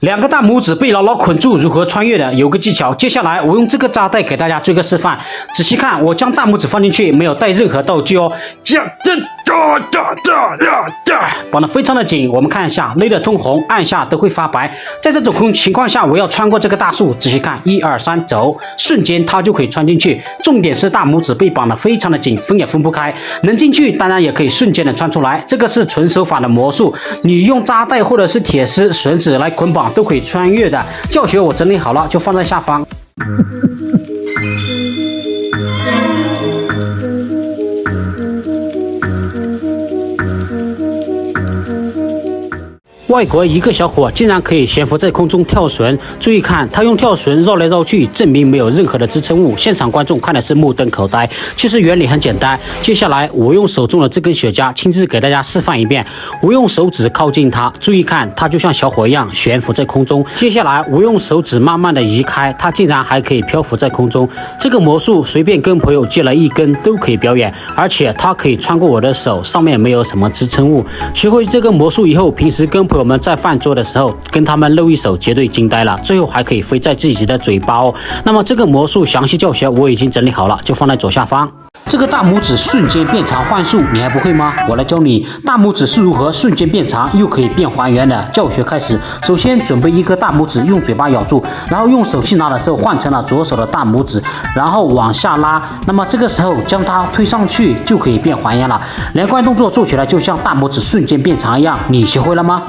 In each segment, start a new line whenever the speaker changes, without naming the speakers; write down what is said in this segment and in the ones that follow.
两个大拇指被牢牢捆住，如何穿越的？有个技巧。接下来我用这个扎带给大家做个示范。仔细看，我将大拇指放进去，没有带任何道具哦，绑得非常的紧。我们看一下，勒得通红，按下都会发白。在这种情况下，我要穿过这个大树。仔细看，1、2、3，走，瞬间它就可以穿进去。重点是大拇指被绑得非常的紧，分也分不开。能进去，当然也可以瞬间的穿出来。这个是纯手法的魔术，你用扎带或者是铁丝、绳子来捆绑都可以穿越的。教学我整理好了，就放在下方。外国一个小伙竟然可以悬浮在空中跳绳，注意看，他用跳绳绕来绕去，证明没有任何的支撑物。现场观众看的是目瞪口呆。其实原理很简单，接下来我用手中的这根雪茄亲自给大家示范一遍。我用手指靠近它，注意看，它就像小伙一样悬浮在空中。接下来我用手指慢慢的移开，它竟然还可以漂浮在空中。这个魔术随便跟朋友借了一根都可以表演，而且它可以穿过我的手，上面没有什么支撑物。学会这个魔术以后，平时跟朋友们在饭桌的时候跟他们露一手，绝对惊呆了。最后还可以飞在自己的嘴巴哦。那么这个魔术详细教学我已经整理好了，就放在左下方。这个大拇指瞬间变长幻术，你还不会吗？我来教你，大拇指是如何瞬间变长又可以变还原的。教学开始，首先准备一个大拇指，用嘴巴咬住，然后用手去拿的时候换成了左手的大拇指，然后往下拉。那么这个时候将它推上去就可以变还原了。连贯动作做起来就像大拇指瞬间变长一样，你学会了吗？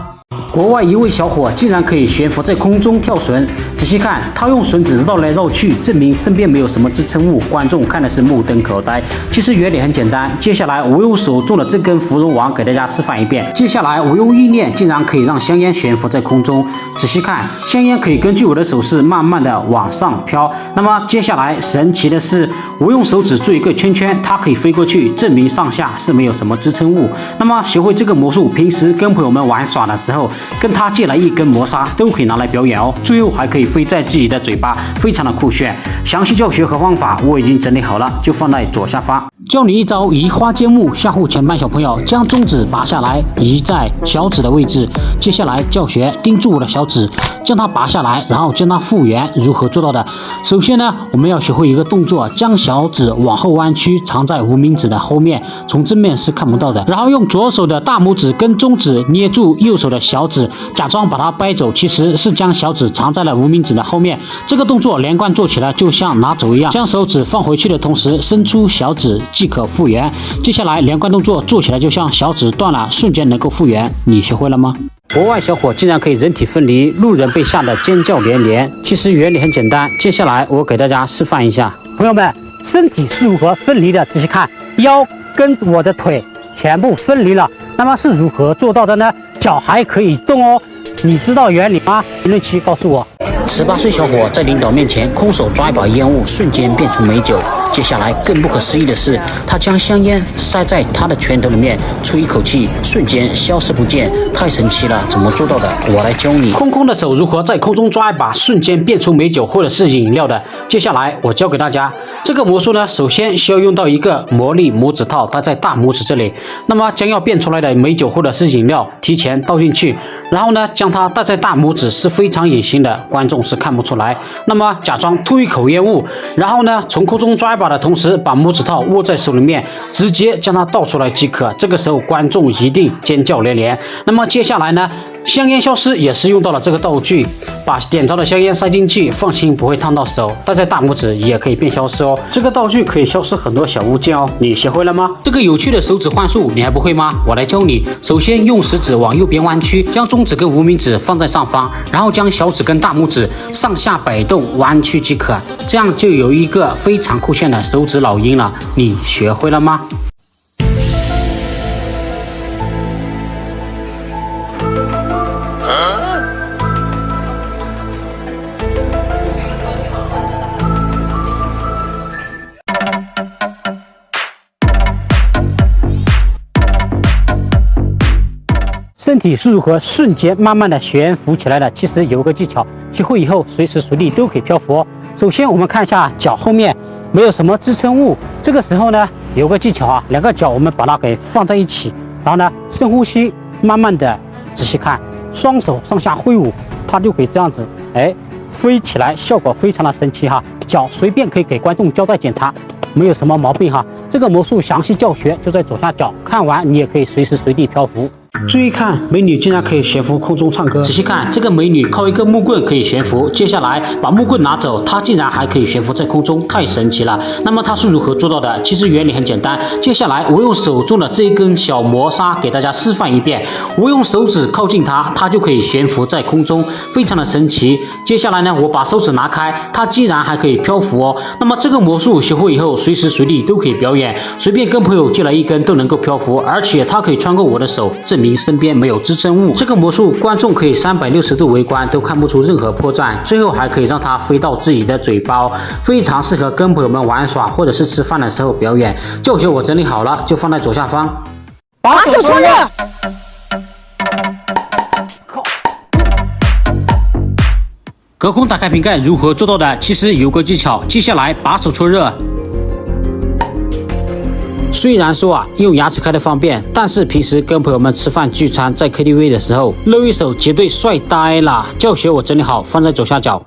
国外一位小伙竟然可以悬浮在空中跳绳，仔细看，他用绳子绕来绕去，证明身边没有什么支撑物。观众看的是目瞪口呆。其实原理很简单，接下来我用手中的这根芙蓉王给大家示范一遍。接下来我用意念竟然可以让香烟悬浮在空中，仔细看，香烟可以根据我的手势慢慢的往上飘。那么接下来神奇的是，我用手指做一个圈圈，它可以飞过去，证明上下是没有什么支撑物。那么学会这个魔术，平时跟朋友们玩耍的时候，跟他借了一根磨砂都可以拿来表演哦。最后还可以飞在自己的嘴巴，非常的酷炫。详细教学和方法我已经整理好了，就放在左下方。教你一招移花接木，吓唬全班小朋友。将中指拔下来，移在小指的位置。接下来教学，盯住我的小指，将它拔下来，然后将它复原。如何做到的？首先呢，我们要学会一个动作，将小指往后弯曲，藏在无名指的后面，从正面是看不到的。然后用左手的大拇指跟中指捏住右手的小指，假装把它掰走，其实是将小指藏在了无名指的后面。这个动作连贯做起来就像拿走一样，将手指放回去的同时伸出小指即可复原。接下来连贯动作做起来就像小指断了，瞬间能够复原。你学会了吗？国外小伙竟然可以人体分离，路人被吓得尖叫连连。其实原理很简单，接下来我给大家示范一下。朋友们，身体是如何分离的？仔细看，腰跟我的腿全部分离了。那么是如何做到的呢？脚还可以动哦。你知道原理吗？评论区告诉我。18岁小伙在领导面前空手抓一把烟雾，瞬间变成美酒。接下来更不可思议的是，他将香烟塞在他的拳头里面，吹一口气，瞬间消失不见，太神奇了！怎么做到的？我来教你。空空的手如何在空中抓一把，瞬间变出美酒或者是饮料的？接下来我教给大家。这个魔术呢，首先需要用到一个魔力拇指套，搭在大拇指这里。那么将要变出来的美酒或者是饮料，提前倒进去，然后呢，将它搭在大拇指，是非常隐形的，观众是看不出来。那么假装吐一口烟雾，然后呢，从空中抓一把的同时，把拇指套握在手里面，直接将它倒出来即可。这个时候观众一定尖叫连连。那么接下来呢，香烟消失也是用到了这个道具，把点着的香烟塞进去，放心不会烫到手，戴在大拇指也可以变消失哦。这个道具可以消失很多小物件哦，你学会了吗？这个有趣的手指幻术你还不会吗？我来教你。首先用食指往右边弯曲，将中指跟无名指放在上方，然后将小指跟大拇指上下摆动弯曲即可，这样就有一个非常酷炫的手指老鹰了。你学会了吗？身体是如何瞬间慢慢的悬浮起来的？其实有个技巧，学会以后随时随地都可以漂浮哦。首先我们看一下脚后面没有什么支撑物，这个时候呢有个技巧啊，两个脚我们把它给放在一起，然后呢深呼吸，慢慢的仔细看，双手上下挥舞，它就可以这样子，飞起来，效果非常的神奇哈。脚随便可以给观众交代检查，没有什么毛病哈。这个魔术详细教学就在左下角，看完你也可以随时随地漂浮。注意看，美女竟然可以悬浮空中唱歌。仔细看，这个美女靠一根木棍可以悬浮，接下来把木棍拿走，她竟然还可以悬浮在空中，太神奇了。那么她是如何做到的？其实原理很简单。接下来我用手中的这一根小磨砂给大家示范一遍。我用手指靠近它，它就可以悬浮在空中，非常的神奇。接下来呢，我把手指拿开，它竟然还可以漂浮哦。那么这个魔术学会以后，随时随地都可以表演，随便跟朋友借来一根都能够漂浮，而且它可以穿过我的手，证明身边没有支撑物。这个魔术观众可以360度围观都看不出任何破绽，最后还可以让它飞到自己的嘴巴，非常适合跟朋友们玩耍或者是吃饭的时候表演。教学我整理好了，就放在左下方。
把手搓热。
隔空打开瓶盖如何做到的？其实有个技巧，接下来把手搓热。虽然说用牙齿开的方便，但是平时跟朋友们吃饭聚餐，在 KTV 的时候露一手绝对帅呆了。教学我整理好，放在左下角。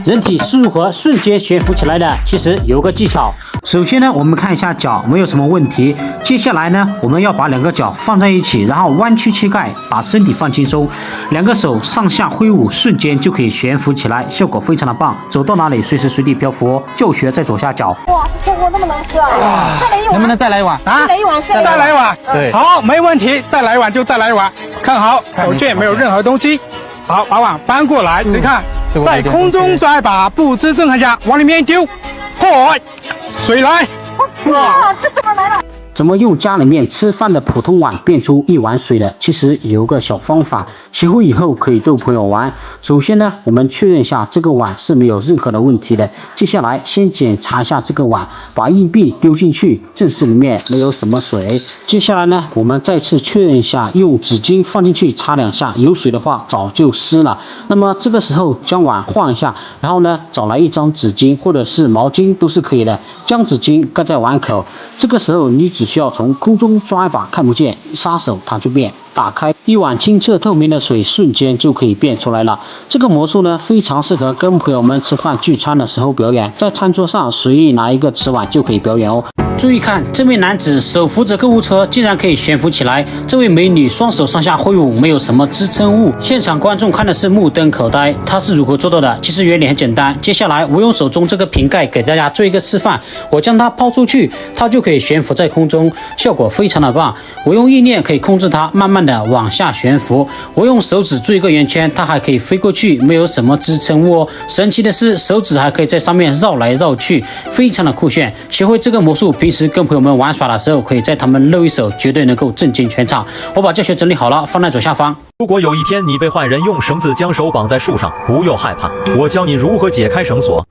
人体是如何瞬间悬浮起来的？其实有个技巧。首先呢，我们看一下脚没有什么问题。接下来呢，我们要把两个脚放在一起，然后弯曲膝盖，把身体放轻松，两个手上下挥舞，瞬间就可以悬浮起来，效果非常的棒。走到哪里随时随地漂浮哦。教学在左下角。
哇，这锅那么能吃啊！再来一碗，
能不能再来一碗啊？
再来一碗，
再来一碗。
对，
好，没问题，再来一碗就再来一碗。看好手绢没有任何东西。好，把碗翻过来，仔细看，在空中抓一把，不支撑下往里面丢，嚯，水来。
哇，这怎么来了？
怎么用家里面吃饭的普通碗变出一碗水的？其实有个小方法，学会以后可以逗朋友玩。首先呢，我们确认一下这个碗是没有任何的问题的。接下来先检查一下这个碗，把硬币丢进去，证实里面没有什么水。接下来呢，我们再次确认一下，用纸巾放进去擦两下，有水的话早就湿了。那么这个时候将碗换一下，然后呢，找来一张纸巾或者是毛巾都是可以的，将纸巾盖在碗口。这个时候你只需要从空中抓一把，看不见，撒手它就变。打开一碗清澈透明的水，瞬间就可以变出来了。这个魔术呢，非常适合跟朋友们吃饭聚餐的时候表演，在餐桌上随意拿一个瓷碗就可以表演哦。注意看，这位男子手扶着购物车，竟然可以悬浮起来；这位美女双手上下挥舞，没有什么支撑物。现场观众看的是目瞪口呆，他是如何做到的？其实原理很简单。接下来我用手中这个瓶盖给大家做一个示范，我将它抛出去，它就可以悬浮在空中，效果非常的棒。我用意念可以控制它，慢慢的往下悬浮。我用手指做一个圆圈，它还可以飞过去，没有什么支撑物哦。神奇的是，手指还可以在上面绕来绕去，非常的酷炫。学会这个魔术，平时跟朋友们玩耍的时候，可以在他们露一手，绝对能够震惊全场。我把教学整理好了，放在左下方。
如果有一天你被坏人用绳子将手绑在树上，不用害怕，我教你如何解开绳索。